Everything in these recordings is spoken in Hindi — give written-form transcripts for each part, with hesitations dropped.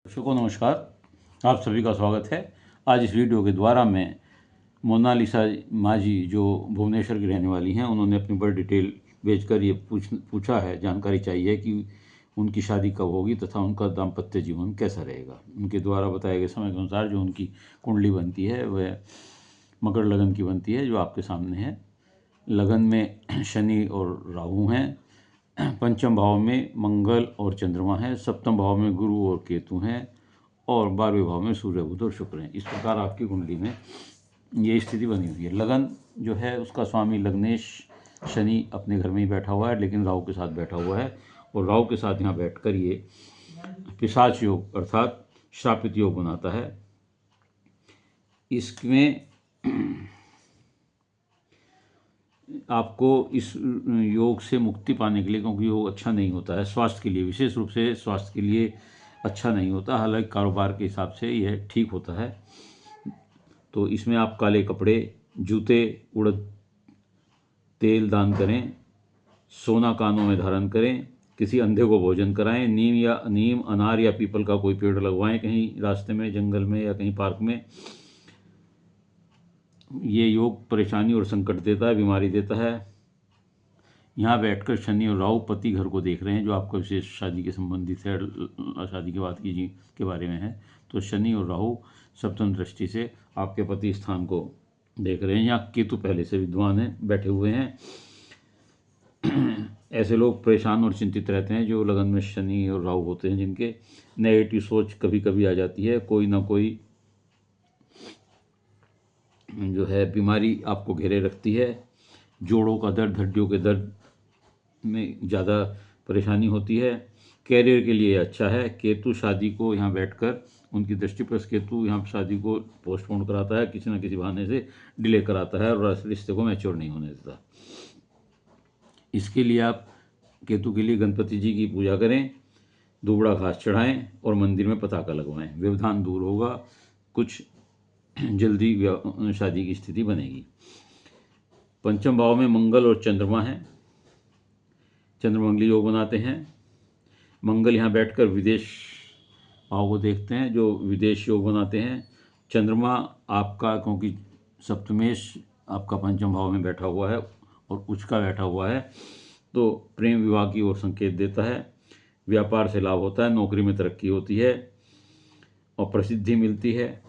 दर्शकों नमस्कार। आप सभी का स्वागत है। आज इस वीडियो के द्वारा मैं मोनालिसा माजी जो भुवनेश्वर की रहने वाली हैं, उन्होंने अपनी बड़ी डिटेल भेजकर ये पूछा है, जानकारी चाहिए कि उनकी शादी कब होगी तथा उनका दाम्पत्य जीवन कैसा रहेगा। उनके द्वारा बताए गए समय के अनुसार जो उनकी कुंडली बनती है वह मकर लगन की बनती है, जो आपके सामने है। लगन में शनि और राहु हैं, पंचम भाव में मंगल और चंद्रमा है, सप्तम भाव में गुरु और केतु हैं और 12वें भाव में सूर्य बुध और शुक्र हैं। इस प्रकार आपकी कुंडली में ये स्थिति बनी हुई है। लगन जो है उसका स्वामी लग्नेश शनि अपने घर में ही बैठा हुआ है, लेकिन राहु के साथ बैठा हुआ है और राहु के साथ यहाँ बैठकर ये पिशाच योग अर्थात श्रापित योग बनाता है। इसमें आपको इस योग से मुक्ति पाने के लिए, क्योंकि योग अच्छा नहीं होता है स्वास्थ्य के लिए, विशेष रूप से स्वास्थ्य के लिए अच्छा नहीं होता, हालांकि कारोबार के हिसाब से यह ठीक होता है। तो इसमें आप काले कपड़े, जूते, उड़द तेल दान करें, सोना कानों में धारण करें, किसी अंधे को भोजन कराएं, नीम अनार या पीपल का कोई पेड़ लगवाएं कहीं रास्ते में, जंगल में या कहीं पार्क में। ये योग परेशानी और संकट देता है, बीमारी देता है। यहाँ बैठकर शनि और राहु पति घर को देख रहे हैं, जो आपका विशेष शादी के संबंधित है, शादी की बात कीजिए के बारे में है। तो शनि और राहु सप्तम दृष्टि से आपके पति स्थान को देख रहे हैं। यहाँ केतु पहले से विद्वान हैं, बैठे हुए हैं। ऐसे लोग परेशान और चिंतित रहते हैं जो लगन में शनि और राहु होते हैं, जिनके नेगेटिव सोच कभी कभी आ जाती है। कोई ना कोई जो है बीमारी आपको घेरे रखती है। जोड़ों का दर्द, हड्डियों के दर्द में ज़्यादा परेशानी होती है। कैरियर के लिए अच्छा है। केतु शादी को यहाँ बैठकर, उनकी दृष्टि पर केतु यहाँ शादी को पोस्टपोन कराता है, किसी न किसी बहाने से डिले कराता है और रिश्ते को मैच्योर नहीं होने देता। इसके लिए आप केतु के लिए गणपति जी की पूजा करें, दुबड़ा घास चढ़ाएं और मंदिर में पताका लगवाएं। व्यवधान दूर होगा, कुछ जल्दी शादी की स्थिति बनेगी। पंचम भाव में मंगल और चंद्रमा है, चंद्रमंगली योग बनाते हैं। मंगल यहाँ बैठकर विदेश भाव को देखते हैं, जो विदेश योग बनाते हैं। चंद्रमा आपका, क्योंकि सप्तमेश आपका पंचम भाव में बैठा हुआ है और उच्च का बैठा हुआ है, तो प्रेम विवाह की ओर संकेत देता है। व्यापार से लाभ होता है, नौकरी में तरक्की होती है और प्रसिद्धि मिलती है।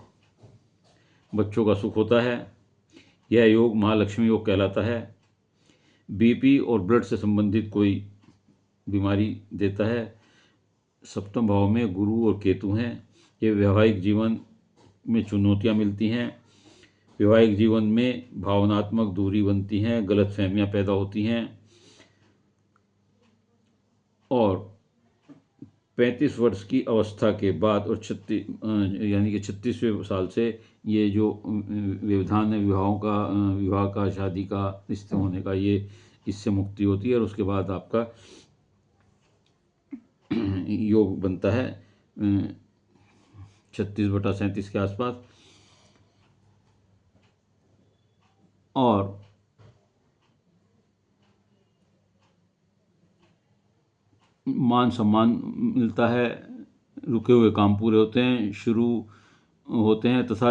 बच्चों का सुख होता है। यह योग महालक्ष्मी योग कहलाता है। बीपी और ब्लड से संबंधित कोई बीमारी देता है। सप्तम भाव में गुरु और केतु हैं। ये वैवाहिक जीवन में चुनौतियां मिलती हैं। वैवाहिक जीवन में भावनात्मक दूरी बनती हैं, गलतफहमियां पैदा होती हैं और 35 वर्ष की अवस्था के बाद और 36 यानी कि 36वें साल से ये जो व्यवधान है विवाह का शादी का रिश्ते होने का, ये इससे मुक्ति होती है और उसके बाद आपका योग बनता है 36/37 के आसपास। और मान सम्मान मिलता है, रुके हुए काम पूरे होते हैं, शुरू होते हैं तथा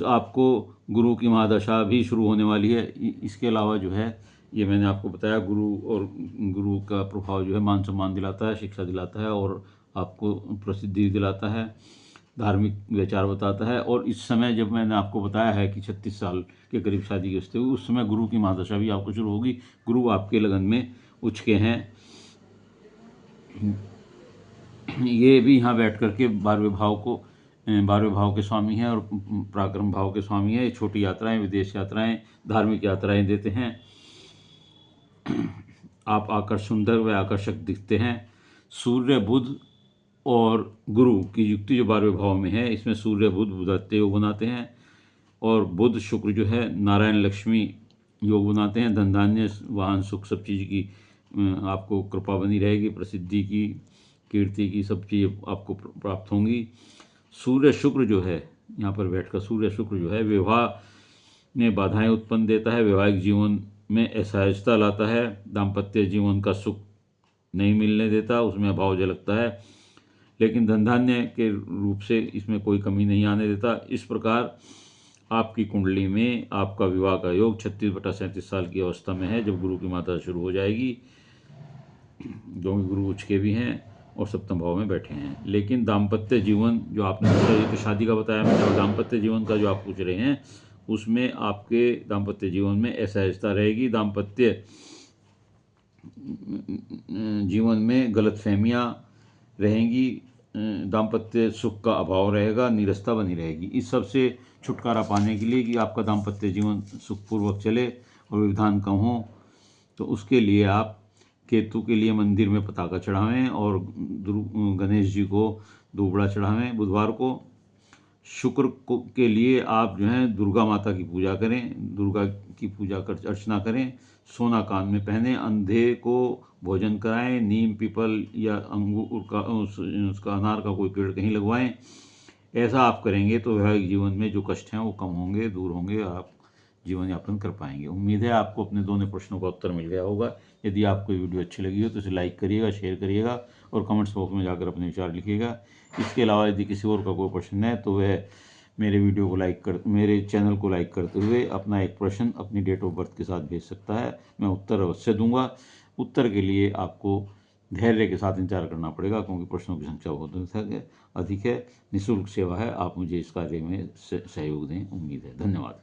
आपको गुरु की महादशा भी शुरू होने वाली है। इसके अलावा जो है, ये मैंने आपको बताया, गुरु का प्रभाव जो है मान सम्मान दिलाता है, शिक्षा दिलाता है और आपको प्रसिद्धि दिलाता है, धार्मिक विचार बताता है। और इस समय जब मैंने आपको बताया है कि 36 साल के करीब शादी की स्थिति हुई, उस समय गुरु की महादशा भी आपको शुरू होगी। गुरु आपके लगन में उच्च के हैं। ये भी यहाँ बैठ करके 12वें भाव के स्वामी हैं और पराक्रम भाव के स्वामी हैं। छोटी यात्राएं, विदेश यात्राएं, धार्मिक यात्राएं देते हैं। आप सुंदर व आकर्षक दिखते हैं। सूर्य, बुध और गुरु की युक्ति जो 12वें भाव में है, इसमें सूर्य बुध बुधादित्य योग बनाते हैं और बुध शुक्र जो है नारायण लक्ष्मी योग बनाते हैं। धन धान्य वाहन सुख सब चीज़ की आपको कृपा बनी रहेगी, प्रसिद्धि की, कीर्ति की, सब चीज़ आपको प्राप्त होंगी। सूर्य शुक्र जो है यहाँ पर बैठकर, सूर्य शुक्र जो है विवाह में बाधाएं उत्पन्न देता है, वैवाहिक जीवन में असहजता लाता है, दाम्पत्य जीवन का सुख नहीं मिलने देता, उसमें अभाव झलकता है। लेकिन धन धान्य के रूप से इसमें कोई कमी नहीं आने देता। इस प्रकार आपकी कुंडली में आपका विवाह का योग 36/37 साल की अवस्था में है, जब गुरु की मात्रा शुरू हो जाएगी, क्योंकि गुरु उच्च के भी हैं और सप्तम भाव में बैठे हैं। लेकिन दाम्पत्य जीवन जो आपने पूछा, ये तो शादी का बताया मैंने, और दाम्पत्य जीवन का जो आप पूछ रहे हैं उसमें आपके दाम्पत्य जीवन में असहजता रहेगी। दाम्पत्य जीवन में गलतफहमियां रहेंगी, दाम्पत्य सुख का अभाव रहेगा, नीरसता बनी रहेगी। इस सब से छुटकारा पाने के लिए कि आपका दाम्पत्य जीवन सुखपूर्वक चले और व्यवधान कम हो, तो उसके लिए आप केतु के लिए मंदिर में पताका चढ़ावें और गणेश जी को दुबड़ा चढ़ावें बुधवार को। शुक्र के लिए आप जो है दुर्गा माता की पूजा करें, दुर्गा की पूजा कर अर्चना करें, सोना कान में पहने, अंधे को भोजन कराएं, नीम पीपल या अंगूर का उसका अनार का कोई पेड़ कहीं लगवाएं। ऐसा आप करेंगे तो वैवाहिक जीवन में जो कष्ट हैं वो कम होंगे, दूर होंगे, आप जीवन यापन कर पाएंगे। उम्मीद है आपको अपने दोनों प्रश्नों का उत्तर मिल गया होगा। यदि आपको वीडियो अच्छी लगी हो तो इसे लाइक करिएगा, शेयर करिएगा और कमेंट्स बॉक्स में जाकर अपने विचार लिखिएगा। इसके अलावा यदि किसी और का कोई प्रश्न है तो वह मेरे चैनल को लाइक करते हुए अपना एक प्रश्न अपनी डेट ऑफ बर्थ के साथ भेज सकता है। मैं उत्तर अवश्य दूंगा। उत्तर के लिए आपको धैर्य के साथ इंतजार करना पड़ेगा, क्योंकि प्रश्नों की संख्या बहुत अधिक है। निःशुल्क सेवा है, आप मुझे इस कार्य में सहयोग दें। उम्मीद है। धन्यवाद।